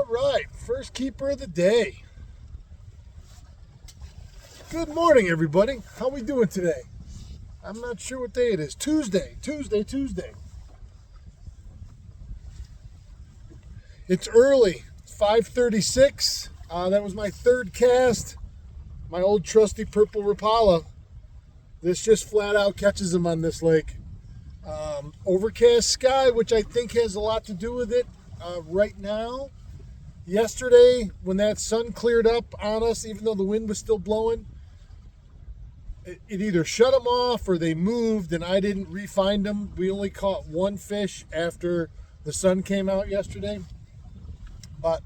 All right, first keeper of the day. Good morning, everybody. How we doing today? I'm not sure what day it is. Tuesday. It's early. It's 5:36. That was my third cast. My old trusty purple Rapala. This just flat out catches him on this lake. Overcast sky, which I think has a lot to do with it right now. Yesterday, when that sun cleared up on us, even though the wind was still blowing, it either shut them off or they moved, and I didn't re-find them. We only caught one fish after the sun came out yesterday. But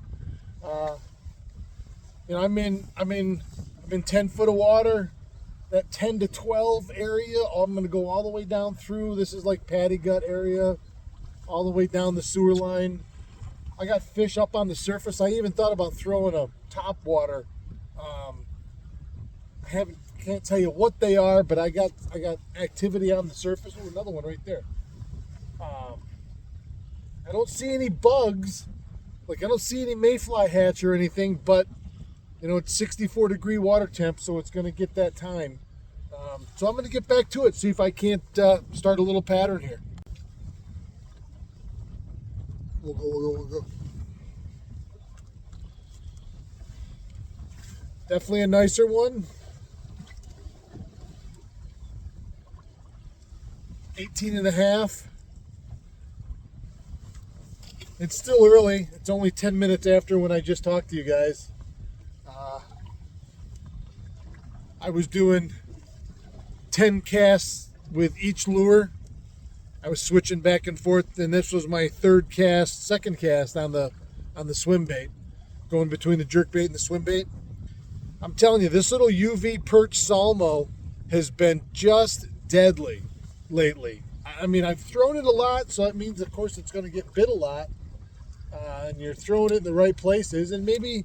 I'm in 10 foot of water. That 10 to 12 area, I'm going to go all the way down through. This is like Paddy Gut area, all the way down the sewer line. I got fish up on the surface. I even thought about throwing a top water. Can't tell you what they are, but I got activity on the surface. Oh, another one right there. I don't see any bugs. Like, I don't see any mayfly hatch or anything, but it's 64-degree water temp, so it's going to get that time. So I'm going to get back to it, see if I can't start a little pattern here. We'll go. Definitely a nicer one. 18 and a half. It's still early. It's only 10 minutes after when I just talked to you guys. I was doing 10 casts with each lure. I was switching back and forth, and this was my second cast on the Swimbait, going between the jerkbait and the Swimbait. I'm telling you, this little UV perch Salmo has been just deadly lately. I mean, I've thrown it a lot, so that means, of course, it's going to get bit a lot. And you're throwing it in the right places, and maybe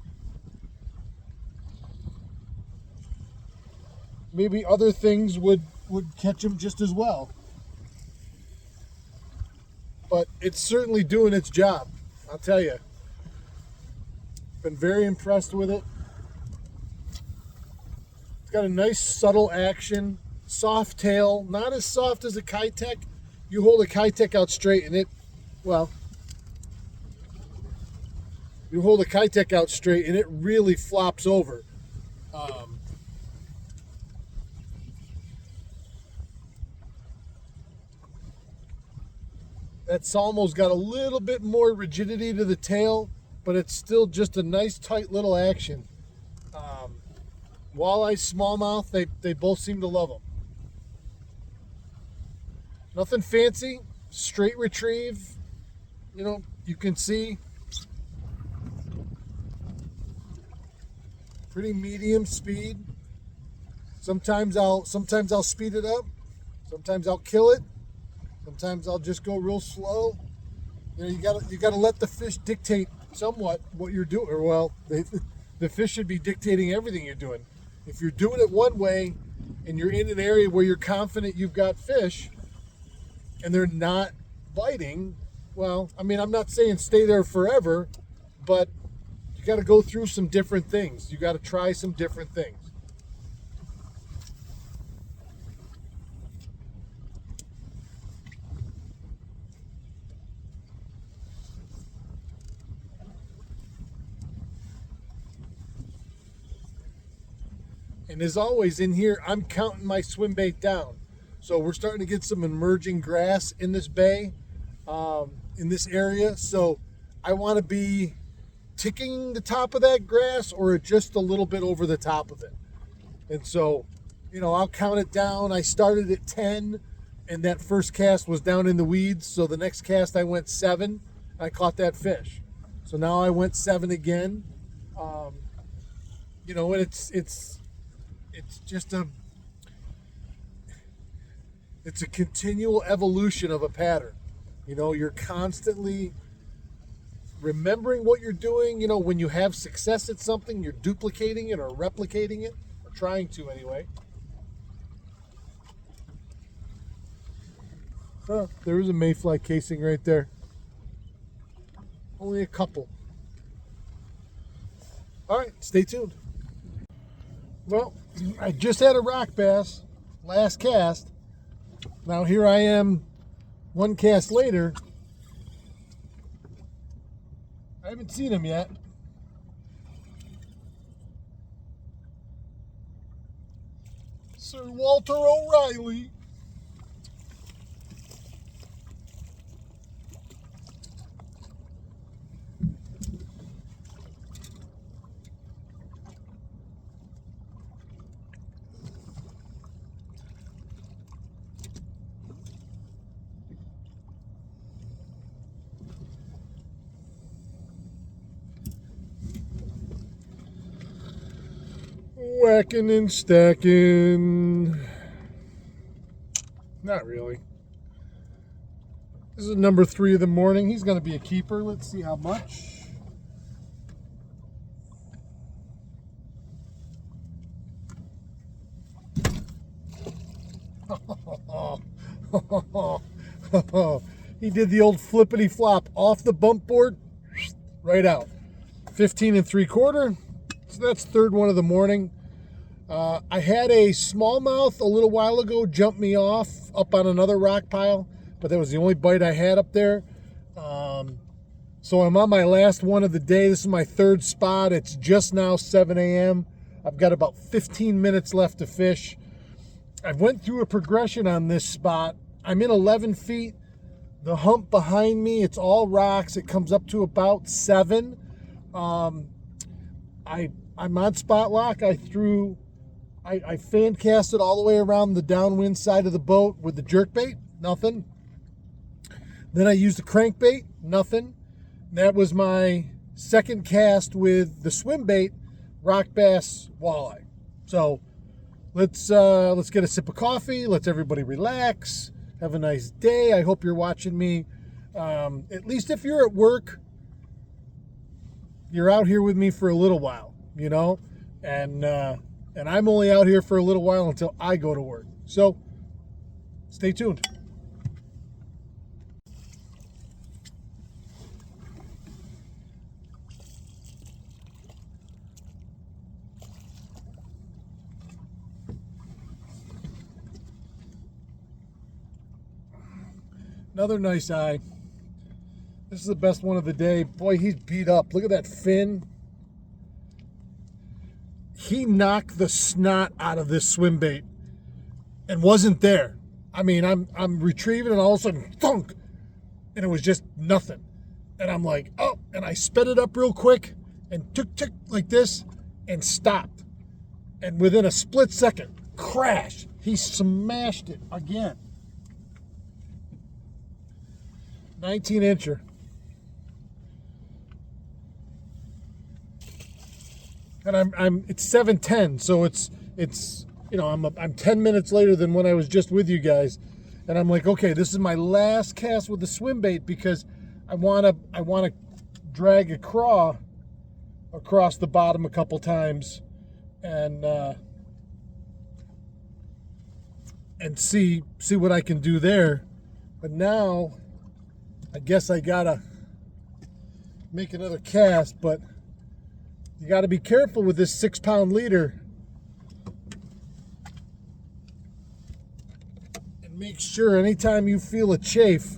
other things would catch them just as well. But it's certainly doing its job, I'll tell you. Been very impressed with it. It's got a nice subtle action, soft tail, not as soft as a Kitech. You hold a Kitech out straight and it really flops over. That Salmo's got a little bit more rigidity to the tail, but it's still just a nice tight little action. Walleye, smallmouth, they both seem to love them. Nothing fancy, straight retrieve. You can see pretty medium speed. Sometimes I'll speed it up. Sometimes I'll kill it. Sometimes I'll just go real slow. You gotta let the fish dictate somewhat what you're doing. Or the fish should be dictating everything you're doing. If you're doing it one way and you're in an area where you're confident you've got fish and they're not biting, I'm not saying stay there forever, but you got to go through some different things. You got to try some different things. And as always in here, I'm counting my Swimbait down. So we're starting to get some emerging grass in this bay, in this area. So I want to be ticking the top of that grass or just a little bit over the top of it. And so, I'll count it down. I started at 10, and that first cast was down in the weeds. So the next cast I went 7. I caught that fish. So now I went 7 again. And it's just it's a continual evolution of a pattern. You're constantly remembering what you're doing. When you have success at something, you're duplicating it or replicating it, or trying to anyway. There is a mayfly casing right there. Only a couple. All right, stay tuned. Well, I just had a rock bass, last cast. Now here I am, one cast later. I haven't seen him yet. Sir Walter O'Reilly. Whacking and stacking. Not really. This is number 3 of the morning. He's going to be a keeper. Let's see how much. He did the old flippity flop off the bump board, right out. 15 3/4. So that's third one of the morning. I had a smallmouth a little while ago jump me off up on another rock pile, but that was the only bite I had up there. So I'm on my last one of the day. This is my third spot. It's just now 7 a.m. I've got about 15 minutes left to fish. I went through a progression on this spot. I'm in 11 feet. The hump behind me, it's all rocks. It comes up to about 7. I'm on spot lock. I fan casted all the way around the downwind side of the boat with the jerkbait, nothing. Then I used the crankbait, nothing. That was my second cast with the Swimbait rock bass walleye. So let's get a sip of coffee. Let's everybody relax. Have a nice day. I hope you're watching me. At least if you're at work, you're out here with me for a little while, you know, and I'm only out here for a little while until I go to work. So stay tuned. Another nice eye. This is the best one of the day. Boy, he's beat up. Look at that fin. He knocked the snot out of this swim bait and wasn't there. I mean, I'm retrieving and all of a sudden, thunk, and it was just nothing. And I'm like, oh, and I sped it up real quick and tick like this and stopped. And within a split second, crash, he smashed it again. 19-incher. And it's 7:10, so it's you know, I'm 10 minutes later than when I was just with you guys, and I'm like, okay, this is my last cast with the swim bait because I wanna drag a craw across the bottom a couple times and see what I can do there. But now I guess I gotta make another cast, but you gotta be careful with this 6-pound leader and make sure anytime you feel a chafe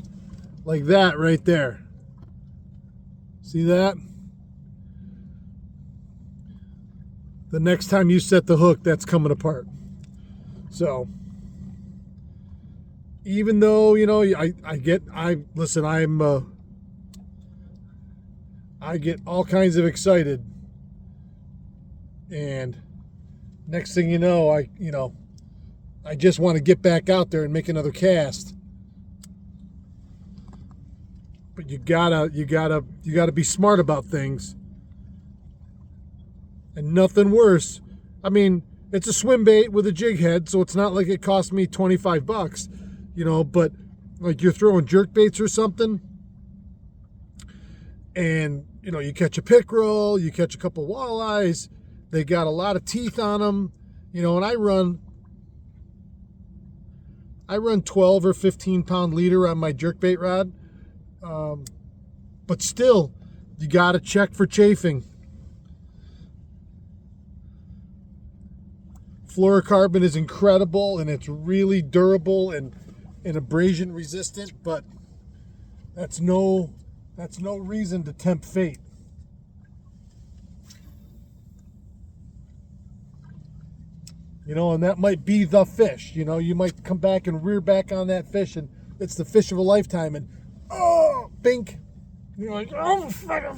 like that right there, see that? The next time you set the hook, that's coming apart. So even though, you know, I get all kinds of excited, and next thing you know, I just want to get back out there and make another cast. But you gotta be smart about things. And nothing worse. I mean, it's a swim bait with a jig head, so it's not like it cost me $25. You know, but like you're throwing jerk baits or something, and you know, you catch a pickerel, you catch a couple walleyes, they got a lot of teeth on them, you know, and I run 12 or 15 pound leader on my jerk bait rod, but still, you got to check for chafing. Fluorocarbon is incredible, and it's really durable and abrasion resistant, but that's no reason to tempt fate. You know, and that might be the fish. You know, you might come back and rear back on that fish, and it's the fish of a lifetime, and oh, bink. You're like, oh, that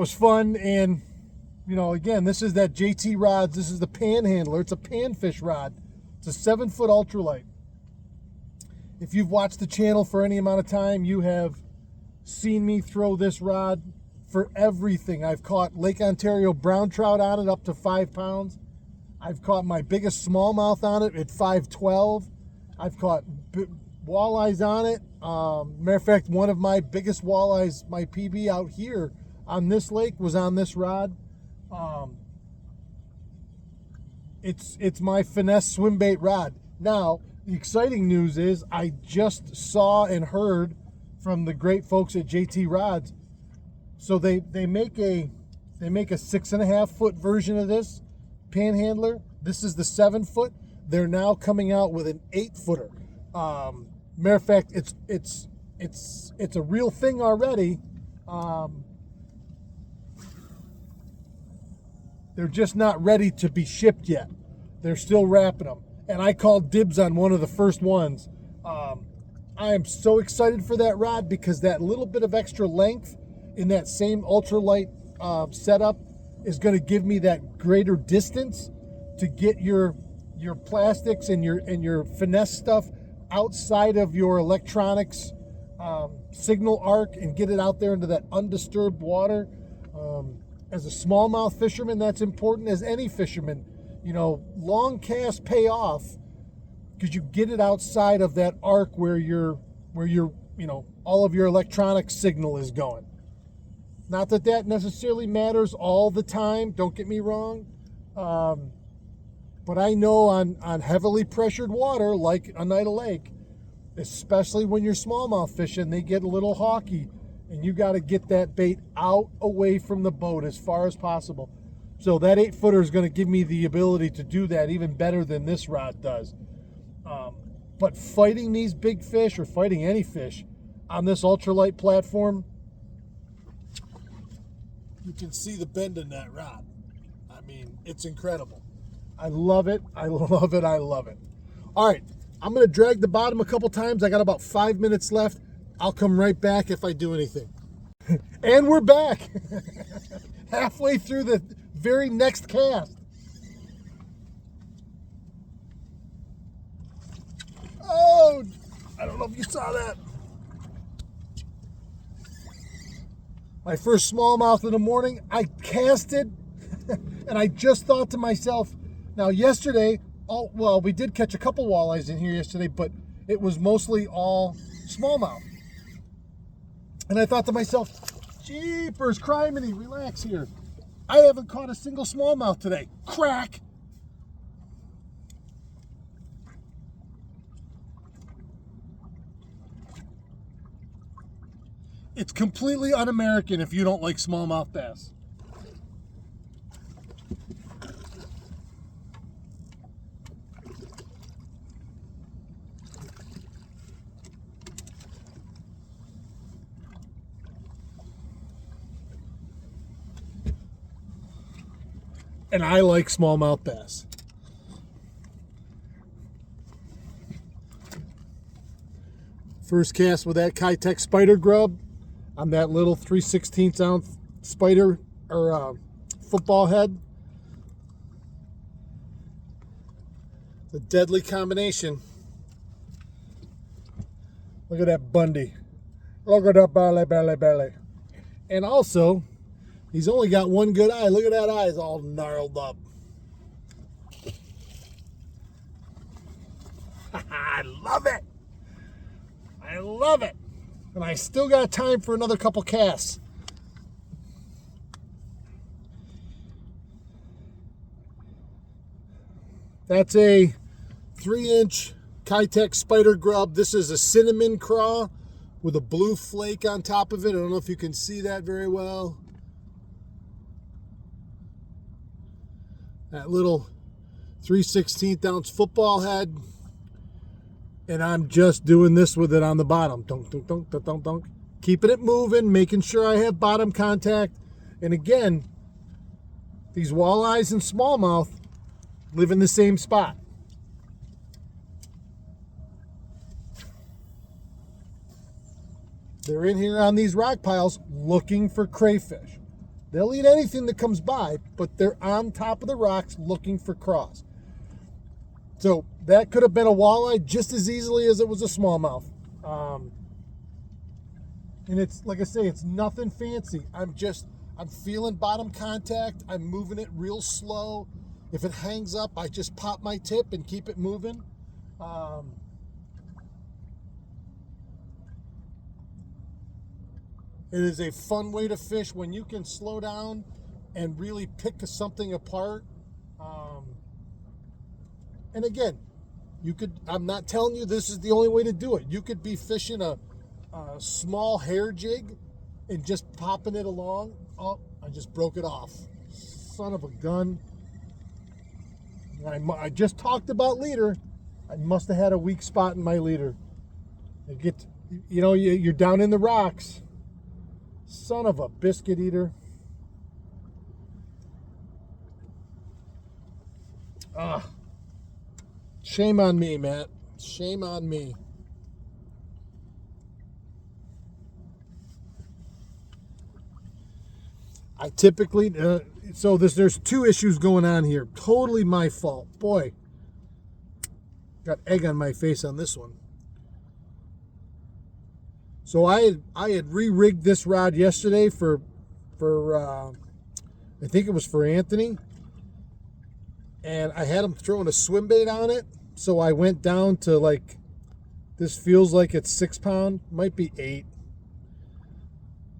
was fun. And, you know, again, this is that JT rods. This is the Panhandler. It's a panfish rod. It's a 7-foot ultralight. If you've watched the channel for any amount of time, you have seen me throw this rod for everything. I've caught Lake Ontario brown trout on it up to 5 pounds. I've caught my biggest smallmouth on it at 512. I've caught walleyes on it. Matter of fact, one of my biggest walleyes, my PB out here on this lake, was on this rod. It's my finesse Swimbait rod. Now, the exciting news is I just saw and heard from the great folks at JT Rods. So they make a 6.5 foot version of this Panhandler. This is the 7-foot. They're now coming out with an 8-footer. Matter of fact, it's a real thing already. They're just not ready to be shipped yet. They're still wrapping them. And I called dibs on one of the first ones. I am so excited for that rod because that little bit of extra length in that same ultralight setup is going to give me that greater distance to get your plastics and your finesse stuff outside of your electronics signal arc and get it out there into that undisturbed water. As a smallmouth fisherman, that's important. As any fisherman, you know, long casts pay off because you get it outside of that arc where your you know, all of your electronic signal is going. Not that that necessarily matters all the time, don't get me wrong. But I know on heavily pressured water like Oneida Lake, especially when you're smallmouth fishing, they get a little hawky, and you got to get that bait out away from the boat as far as possible. So that 8-footer is going to give me the ability to do that even better than this rod does. But fighting these big fish, or fighting any fish on this ultralight platform, you can see the bend in that rod. I mean, it's incredible. I love it. I love it. I love it. All right, I'm going to drag the bottom a couple times. I got about 5 minutes left. I'll come right back if I do anything. And we're back. Halfway through the very next cast. Oh, I don't know if you saw that. My first smallmouth in the morning, I casted, and I just thought to myself, now yesterday, well, we did catch a couple walleyes in here yesterday, but it was mostly all smallmouth. And I thought to myself, jeepers, criminy, relax here. I haven't caught a single smallmouth today. Crack! It's completely un-American if you don't like smallmouth bass. And I like smallmouth bass. First cast with that Kitech spider grub on that little 3/16 ounce spider or football head. It's a deadly combination. Look at that Bundy. Look at that belly. And also, he's only got one good eye. Look at that eye, it's all gnarled up. I love it. I love it. And I still got time for another couple casts. That's a 3-inch Kitech spider grub. This is a cinnamon craw with a blue flake on top of it. I don't know if you can see that very well. That little 3/16 ounce football head. And I'm just doing this with it on the bottom. Dunk, dunk, dunk, dunk, dunk, dunk. Keeping it moving, making sure I have bottom contact. And again, these walleyes and smallmouth live in the same spot. They're in here on these rock piles looking for crayfish. They'll eat anything that comes by, but they're on top of the rocks looking for craws. So that could have been a walleye just as easily as it was a smallmouth. And it's, like I say, it's nothing fancy. I'm feeling bottom contact. I'm moving it real slow. If it hangs up, I just pop my tip and keep it moving. It is a fun way to fish when you can slow down and really pick something apart. And again, I'm not telling you this is the only way to do it. You could be fishing a small hair jig and just popping it along. Oh, I just broke it off. Son of a gun. I just talked about leader. I must have had a weak spot in my leader. You're down in the rocks. Son of a biscuit eater. Shame on me, Matt. Shame on me. I typically, there's two issues going on here. Totally my fault. Boy, got egg on my face on this one. So I had re-rigged this rod yesterday for I think it was for Anthony. And I had him throwing a Swimbait on it. So I went down to this feels like it's 6 pound, might be 8.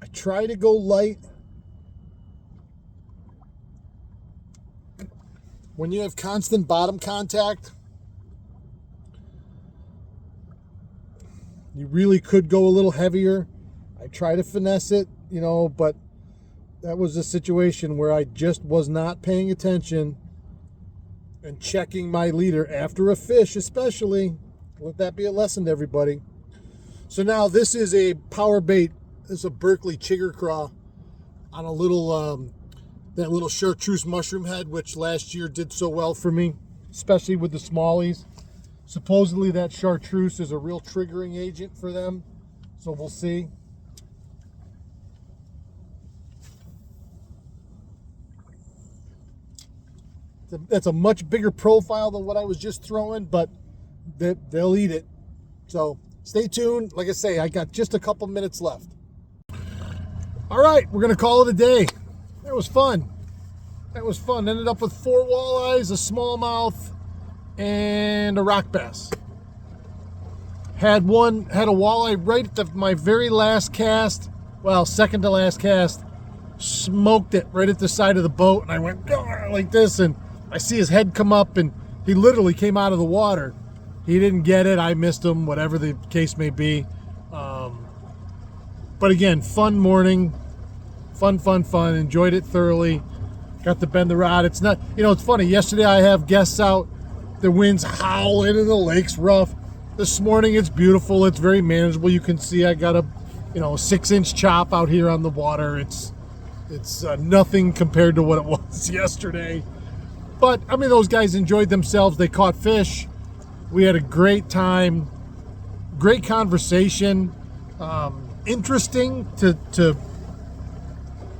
I try to go light. When you have constant bottom contact, you really could go a little heavier. I try to finesse it, but that was a situation where I just was not paying attention and checking my leader after a fish, especially. Let that be a lesson to everybody. So now this is a power bait. This is a Berkeley chigger craw on a little, that little chartreuse mushroom head, which last year did so well for me, especially with the smallies. Supposedly that chartreuse is a real triggering agent for them, so we'll see. That's a much bigger profile than what I was just throwing, but they'll eat it. So stay tuned. Like I say, I got just a couple minutes left. All right, we're going to call it a day. That was fun. Ended up with 4 walleyes, a smallmouth, and a rock bass. Had a walleye right at my very last cast. Well, second to last cast. Smoked it right at the side of the boat, and I went like this, and I see his head come up, and he literally came out of the water. He didn't get it. I missed him, whatever the case may be. But again, fun morning. Fun. Enjoyed it thoroughly. Got to bend the rod. It's not, it's funny. Yesterday I have guests out. The wind's howling and the lake's rough. This morning it's beautiful. It's very manageable. You can see I got a 6-inch chop out here on the water. It's nothing compared to what it was yesterday. But, those guys enjoyed themselves. They caught fish. We had a great time. Great conversation. Interesting to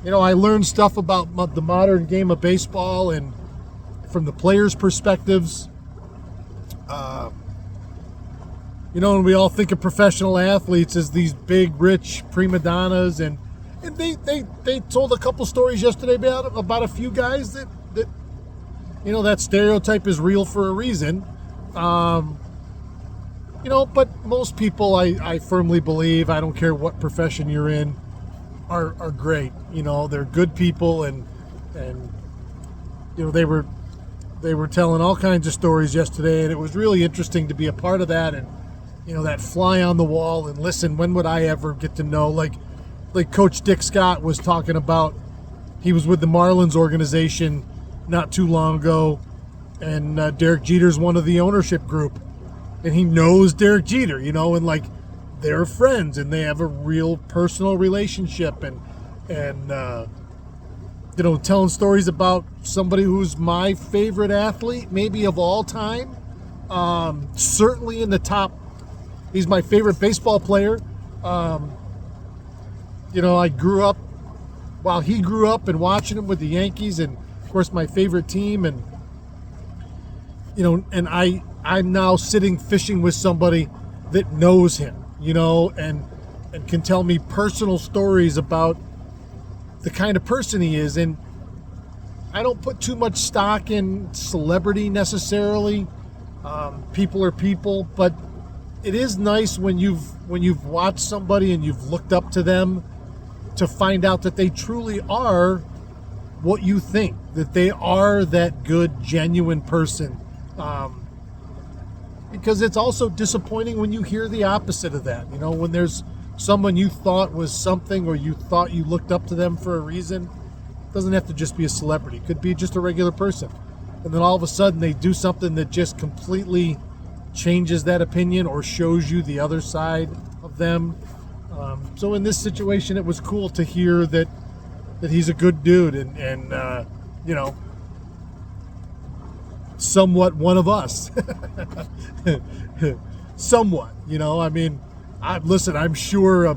I learned stuff about the modern game of baseball and from the players' perspectives. And we all think of professional athletes as these big, rich prima donnas, and they told a couple stories yesterday about a few guys that that stereotype is real for a reason. But most people, I firmly believe, I don't care what profession you're in, are great. They're good people, and they were telling all kinds of stories yesterday, and it was really interesting to be a part of that and that fly on the wall and listen, when would I ever get to know, like Coach Dick Scott was talking about. He was with the Marlins organization not too long ago, and Derek Jeter's one of the ownership group, and he knows Derek Jeter, and like they're friends and they have a real personal relationship, and telling stories about somebody who's my favorite athlete, maybe of all time, certainly in the top. He's my favorite baseball player. I grew up while he grew up and watching him with the Yankees, and of course my favorite team, and and I'm now sitting fishing with somebody that knows him, and can tell me personal stories about the kind of person he is. And I don't put too much stock in celebrity necessarily. People are people, but it is nice when you've watched somebody and you've looked up to them to find out that they truly are what you think, that they are that good, genuine person. Because it's also disappointing when you hear the opposite of that. When there's someone you thought was something, or you thought you looked up to them for a reason. It doesn't have to just be a celebrity. It could be just a regular person. And then all of a sudden they do something that just completely changes that opinion or shows you the other side of them. So in this situation, it was cool to hear that he's a good dude and somewhat one of us. Somewhat, I'm sure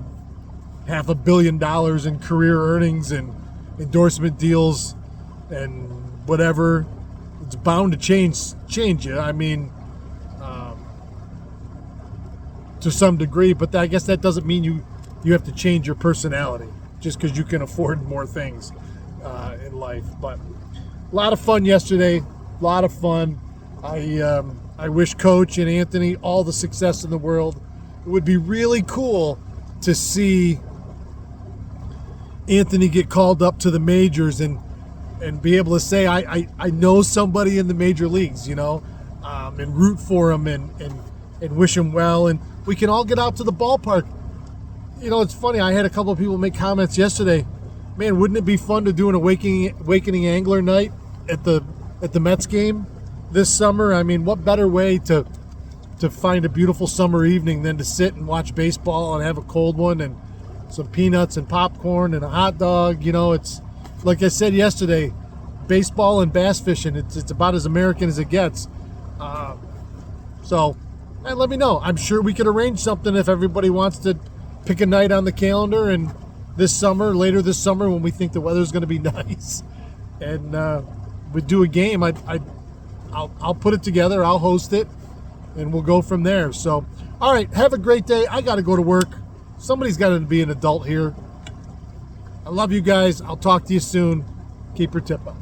$500 million in career earnings and endorsement deals and whatever, it's bound to change you. To some degree, but I guess that doesn't mean you have to change your personality just because you can afford more things in life. But a lot of fun yesterday, a lot of fun. I wish Coach and Anthony all the success in the world. It would be really cool to see Anthony get called up to the majors and be able to say, I know somebody in the major leagues, and root for him and wish him well. And we can all get out to the ballpark. It's funny. I had a couple of people make comments yesterday. Man, wouldn't it be fun to do an awakening angler night at the Mets game this summer? What better way to find a beautiful summer evening than to sit and watch baseball and have a cold one and some peanuts and popcorn and a hot dog. It's like I said yesterday, baseball and bass fishing. It's about as American as it gets. And let me know. I'm sure we could arrange something if everybody wants to pick a night on the calendar, and later this summer when we think the weather's going to be nice, and we do a game. I'll put it together. I'll host it, and we'll go from there. So, all right, have a great day. I got to go to work. Somebody's got to be an adult here. I love you guys. I'll talk to you soon. Keep your tip up.